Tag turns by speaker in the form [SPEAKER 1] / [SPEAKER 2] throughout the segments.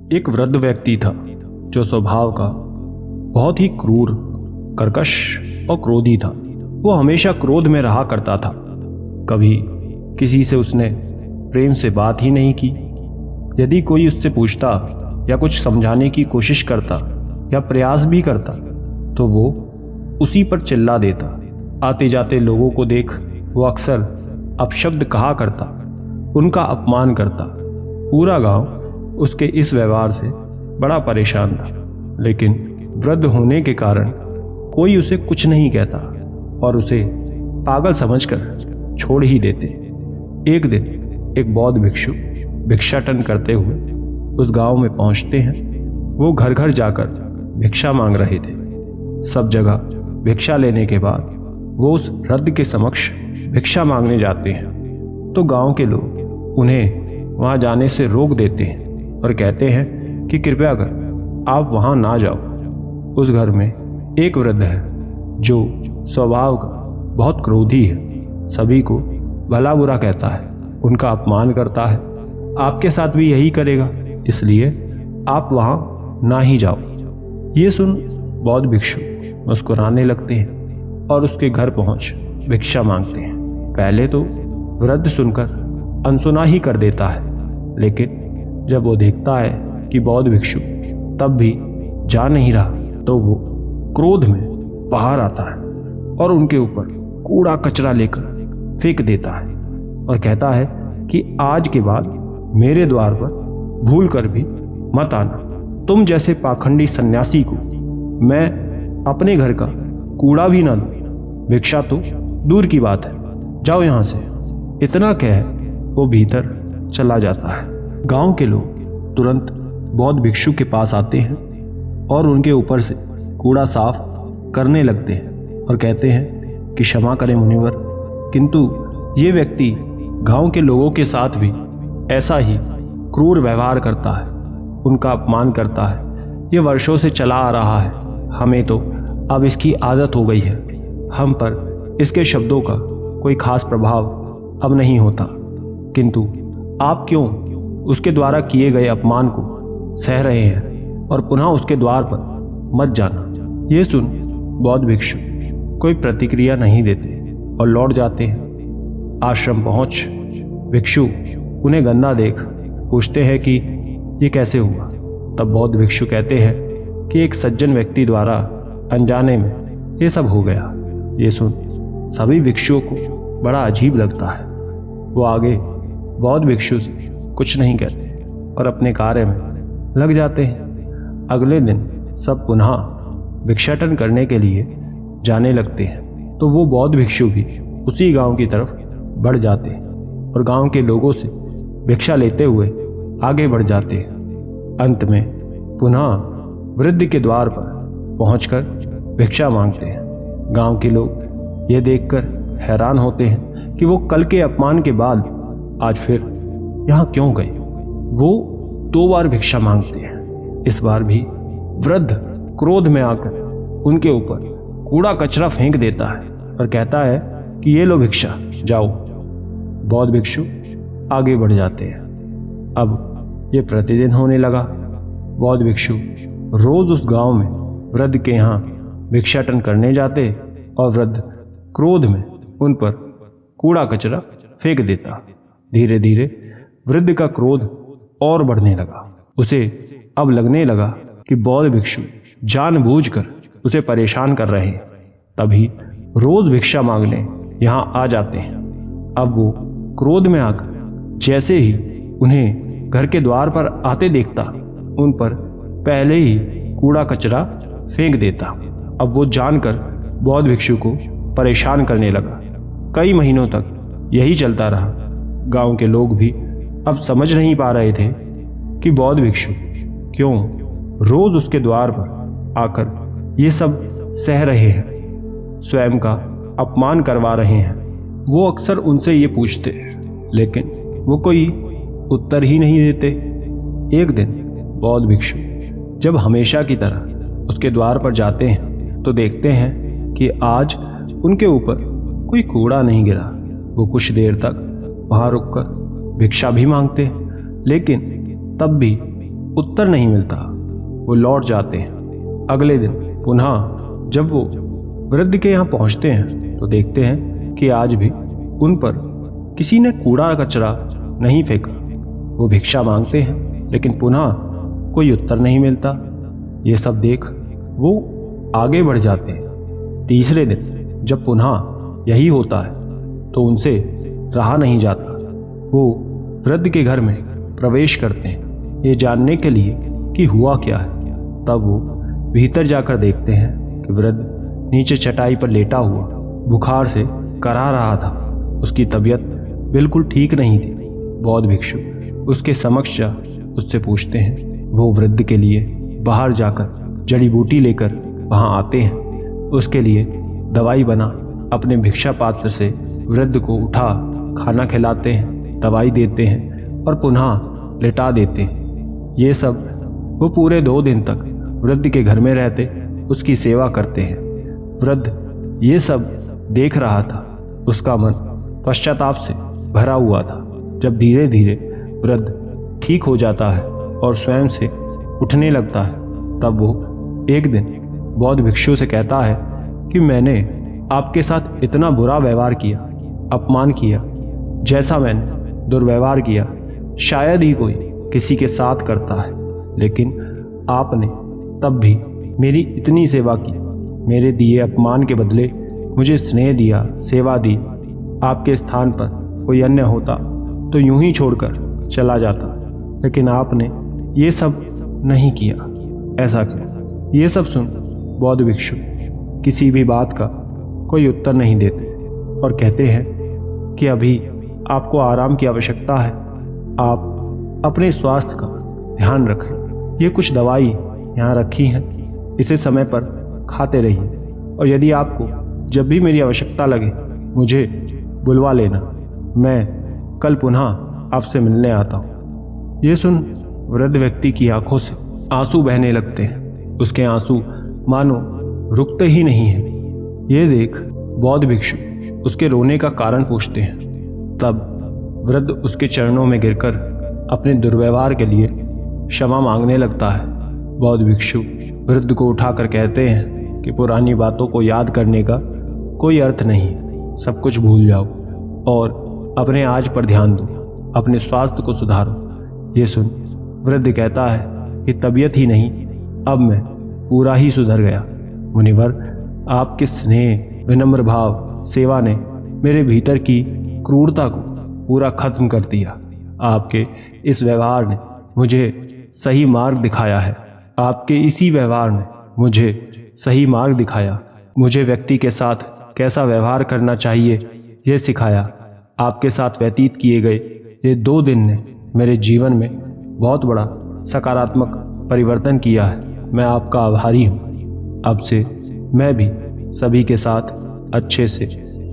[SPEAKER 1] एक वृद्ध व्यक्ति था जो स्वभाव का बहुत ही क्रूर, कर्कश और क्रोधी था। वो हमेशा क्रोध में रहा करता था। कभी किसी से उसने प्रेम से बात ही नहीं की। यदि कोई उससे पूछता या कुछ समझाने की कोशिश करता या प्रयास भी करता तो वो उसी पर चिल्ला देता। आते जाते लोगों को देख वो अक्सर अपशब्द कहा करता, उनका अपमान करता। पूरा गांव उसके इस व्यवहार से बड़ा परेशान था, लेकिन वृद्ध होने के कारण कोई उसे कुछ नहीं कहता और उसे पागल समझकर छोड़ ही देते। एक दिन एक बौद्ध भिक्षु भिक्षाटन करते हुए उस गांव में पहुंचते हैं। वो घर घर जाकर भिक्षा मांग रहे थे। सब जगह भिक्षा लेने के बाद वो उस वृद्ध के समक्ष भिक्षा मांगने जाते हैं तो गांव के लोग उन्हें वहां जाने से रोक देते हैं और कहते हैं कि कृपया कर आप वहां ना जाओ। उस घर में एक वृद्ध है जो स्वभाव का बहुत क्रोधी है, सभी को भला बुरा कहता है, उनका अपमान करता है। आपके साथ भी यही करेगा, इसलिए आप वहां ना ही जाओ। ये सुन बौद्ध भिक्षु मुस्कुराने लगते हैं और उसके घर पहुंच भिक्षा मांगते हैं। पहले तो वृद्ध सुनकर अनसुना ही कर देता है, लेकिन जब वो देखता है कि बौद्ध भिक्षु तब भी जा नहीं रहा तो वो क्रोध में बाहर आता है और उनके ऊपर कूड़ा कचरा लेकर फेंक देता है और कहता है कि आज के बाद मेरे द्वार पर भूल कर भी मत आना। तुम जैसे पाखंडी सन्यासी को मैं अपने घर का कूड़ा भी ना दूं, भिक्षा तो दूर की बात है, जाओ यहाँ से। इतना कह वो भीतर चला जाता है। गांव के लोग तुरंत बौद्ध भिक्षु के पास आते हैं और उनके ऊपर से कूड़ा साफ करने लगते हैं और कहते हैं कि क्षमा करें मुनिवर, किंतु ये व्यक्ति गांव के लोगों के साथ भी ऐसा ही क्रूर व्यवहार करता है, उनका अपमान करता है। ये वर्षों से चला आ रहा है, हमें तो अब इसकी आदत हो गई है। हम पर इसके शब्दों का कोई खास प्रभाव अब नहीं होता, किंतु आप क्यों उसके द्वारा किए गए अपमान को सह रहे हैं और पुनः उसके द्वार पर मत जाना। ये सुन बौद्ध भिक्षु कोई प्रतिक्रिया नहीं देते और लौट जाते हैं। आश्रम पहुंच भिक्षु उन्हें गंदा देख पूछते हैं कि ये कैसे हुआ। तब बौद्ध भिक्षु कहते हैं कि एक सज्जन व्यक्ति द्वारा अनजाने में ये सब हो गया। ये सुन सभी भिक्षुओं को बड़ा अजीब लगता है। वो आगे बौद्ध भिक्षु से कुछ नहीं कहते और अपने कार्य में लग जाते हैं। अगले दिन सब पुनः भिक्षाटन करने के लिए जाने लगते हैं तो वो बौद्ध भिक्षु भी उसी गांव की तरफ बढ़ जाते हैं और गांव के लोगों से भिक्षा लेते हुए आगे बढ़ जाते हैं। अंत में पुनः वृद्ध के द्वार पर पहुंचकर भिक्षा मांगते हैं। गांव के लोग ये देखकर हैरान होते हैं कि वो कल के अपमान के बाद आज फिर यहाँ क्यों गए। वो 2 बार भिक्षा मांगते हैं। इस बार भी वृद्ध क्रोध में आकर उनके ऊपर कूड़ा कचरा फेंक देता है और कहता है कि ये लो भिक्षा, जाओ। बौद्ध भिक्षु आगे बढ़ जाते हैं। अब ये प्रतिदिन होने लगा। बौद्ध भिक्षु रोज उस गांव में वृद्ध के यहाँ भिक्षाटन करने जाते और वृद्ध क्रोध में उन पर कूड़ा कचरा फेंक देता। धीरे धीरे वृद्ध का क्रोध और बढ़ने लगा। उसे अब लगने लगा कि बौद्ध भिक्षु जानबूझकर उसे परेशान कर रहे हैं, तभी रोज भिक्षा मांगने यहाँ आ जाते हैं। अब वो क्रोध में आकर जैसे ही उन्हें घर के द्वार पर आते देखता, उन पर पहले ही कूड़ा कचरा फेंक देता। अब वो जानकर बौद्ध भिक्षु को परेशान करने लगा। कई महीनों तक यही चलता रहा। गांव के लोग भी अब समझ नहीं पा रहे थे कि बौद्ध भिक्षु क्यों रोज उसके द्वार पर आकर ये सब सह रहे हैं, स्वयं का अपमान करवा रहे हैं। वो अक्सर उनसे ये पूछते, लेकिन वो कोई उत्तर ही नहीं देते। एक दिन बौद्ध भिक्षु जब हमेशा की तरह उसके द्वार पर जाते हैं तो देखते हैं कि आज उनके ऊपर कोई कूड़ा नहीं गिरा। वो कुछ देर तक वहाँ रुककर भिक्षा भी मांगते हैं, लेकिन तब भी उत्तर नहीं मिलता। वो लौट जाते हैं। अगले दिन पुनः जब वो वृद्ध के यहाँ पहुँचते हैं तो देखते हैं कि आज भी उन पर किसी ने कूड़ा कचरा नहीं फेंका। वो भिक्षा मांगते हैं लेकिन पुनः कोई उत्तर नहीं मिलता। ये सब देख वो आगे बढ़ जाते हैं। तीसरे दिन जब पुनः यही होता है तो उनसे रहा नहीं जाता। वो वृद्ध के घर में प्रवेश करते हैं ये जानने के लिए कि हुआ क्या है। तब वो भीतर जाकर देखते हैं कि वृद्ध नीचे चटाई पर लेटा हुआ बुखार से करा रहा था। उसकी तबीयत बिल्कुल ठीक नहीं थी। बौद्ध भिक्षु उसके समक्ष जा उससे पूछते हैं। वो वृद्ध के लिए बाहर जाकर जड़ी बूटी लेकर वहाँ आते हैं। उसके लिए दवाई बना अपने भिक्षा पात्र से वृद्ध को उठा खाना खिलाते हैं, दवाई देते हैं और पुनः लिटा देते हैं। ये सब वो पूरे 2 दिन तक वृद्ध के घर में रहते उसकी सेवा करते हैं। वृद्ध ये सब देख रहा था। उसका मन पश्चाताप से भरा हुआ था। जब धीरे धीरे वृद्ध ठीक हो जाता है और स्वयं से उठने लगता है तब वो एक दिन बौद्ध भिक्षु से कहता है कि मैंने आपके साथ इतना बुरा व्यवहार किया, अपमान किया। जैसा मैंने दुर्व्यवहार किया शायद ही कोई किसी के साथ करता है, लेकिन आपने तब भी मेरी इतनी सेवा की। मेरे दिए अपमान के बदले मुझे स्नेह दिया, सेवा दी। आपके स्थान पर कोई अन्य होता तो यूं ही छोड़कर चला जाता, लेकिन आपने ये सब नहीं किया। ऐसा क्यों? ये सब सुन बौद्ध भिक्षु किसी भी बात का कोई उत्तर नहीं देते और कहते हैं कि अभी आपको आराम की आवश्यकता है। आप अपने स्वास्थ्य का ध्यान रखें। ये कुछ दवाई यहाँ रखी हैं, इसे समय पर खाते रहिए और यदि आपको जब भी मेरी आवश्यकता लगे मुझे बुलवा लेना। मैं कल पुनः आपसे मिलने आता हूँ। ये सुन वृद्ध व्यक्ति की आंखों से आंसू बहने लगते हैं। उसके आंसू मानो रुकते ही नहीं हैं। ये देख बौद्ध भिक्षु उसके रोने का कारण पूछते हैं। तब वृद्ध उसके चरणों में गिरकर अपने दुर्व्यवहार के लिए क्षमा मांगने लगता है। बौद्ध भिक्षु वृद्ध को उठाकर कहते हैं कि पुरानी बातों को याद करने का कोई अर्थ नहीं, सब कुछ भूल जाओ और अपने आज पर ध्यान दो, अपने स्वास्थ्य को सुधारो। ये सुन वृद्ध कहता है कि तबीयत ही नहीं, अब मैं पूरा ही सुधर गया। मुनिवर, आपके स्नेह, विनम्र भाव, सेवा ने मेरे भीतर की क्रूरता को पूरा खत्म कर दिया। आपके इस व्यवहार ने मुझे सही मार्ग दिखाया है। आपके इसी व्यवहार ने मुझे सही मार्ग दिखाया। मुझे व्यक्ति के साथ कैसा व्यवहार करना चाहिए ये सिखाया। आपके साथ व्यतीत किए गए ये 2 दिन ने मेरे जीवन में बहुत बड़ा सकारात्मक परिवर्तन किया है। मैं आपका आभारी हूँ। अब से मैं भी सभी के साथ अच्छे से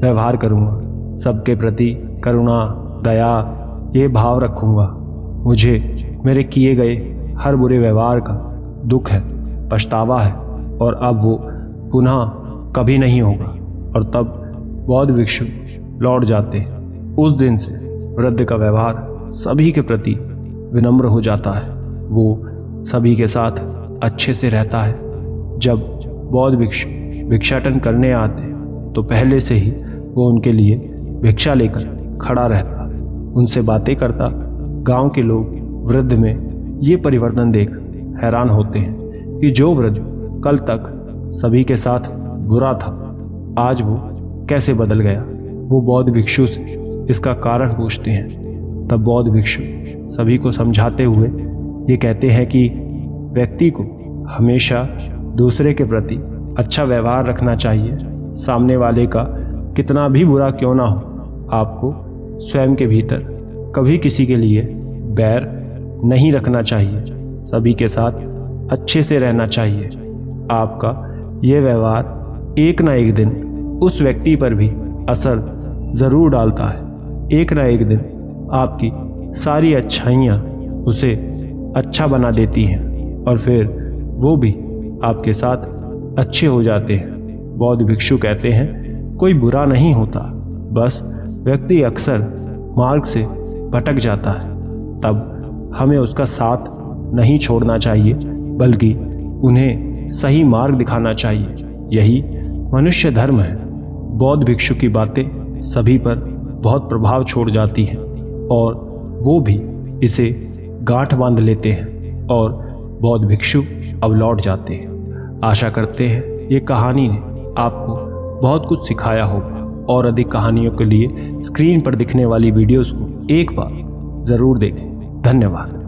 [SPEAKER 1] व्यवहार करूँगा। सबके प्रति करुणा, दया ये भाव रखूँगा। मुझे मेरे किए गए हर बुरे व्यवहार का दुख है, पछतावा है और अब वो पुनः कभी नहीं होगा। और तब बौद्ध भिक्षु लौट जाते हैं। उस दिन से वृद्ध का व्यवहार सभी के प्रति विनम्र हो जाता है। वो सभी के साथ अच्छे से रहता है। जब बौद्ध भिक्षु भिक्षाटन करने आते तो पहले से ही वो उनके लिए भिक्षा लेकर खड़ा रहता, उनसे बातें करता। गांव के लोग वृद्ध में ये परिवर्तन देख हैरान होते हैं कि जो वृद्ध कल तक सभी के साथ बुरा था आज वो कैसे बदल गया। वो बौद्ध भिक्षु से इसका कारण पूछते हैं। तब बौद्ध भिक्षु सभी को समझाते हुए ये कहते हैं कि व्यक्ति को हमेशा दूसरे के प्रति अच्छा व्यवहार रखना चाहिए। सामने वाले का कितना भी बुरा क्यों ना हो, आपको स्वयं के भीतर कभी किसी के लिए बैर नहीं रखना चाहिए। सभी के साथ अच्छे से रहना चाहिए। आपका ये व्यवहार एक ना एक दिन उस व्यक्ति पर भी असर ज़रूर डालता है। एक ना एक दिन आपकी सारी अच्छाइयाँ उसे अच्छा बना देती हैं और फिर वो भी आपके साथ अच्छे हो जाते हैं। बौद्ध भिक्षु कहते हैं कोई बुरा नहीं होता, बस व्यक्ति अक्सर मार्ग से भटक जाता है। तब हमें उसका साथ नहीं छोड़ना चाहिए, बल्कि उन्हें सही मार्ग दिखाना चाहिए। यही मनुष्य धर्म है। बौद्ध भिक्षु की बातें सभी पर बहुत प्रभाव छोड़ जाती हैं और वो भी इसे गांठ बांध लेते हैं और बौद्ध भिक्षु अब लौट जाते हैं। आशा करते हैं ये कहानी ने आपको बहुत कुछ सिखाया होगा। और अधिक कहानियों के लिए स्क्रीन पर दिखने वाली वीडियोस को एक बार ज़रूर देखें। धन्यवाद।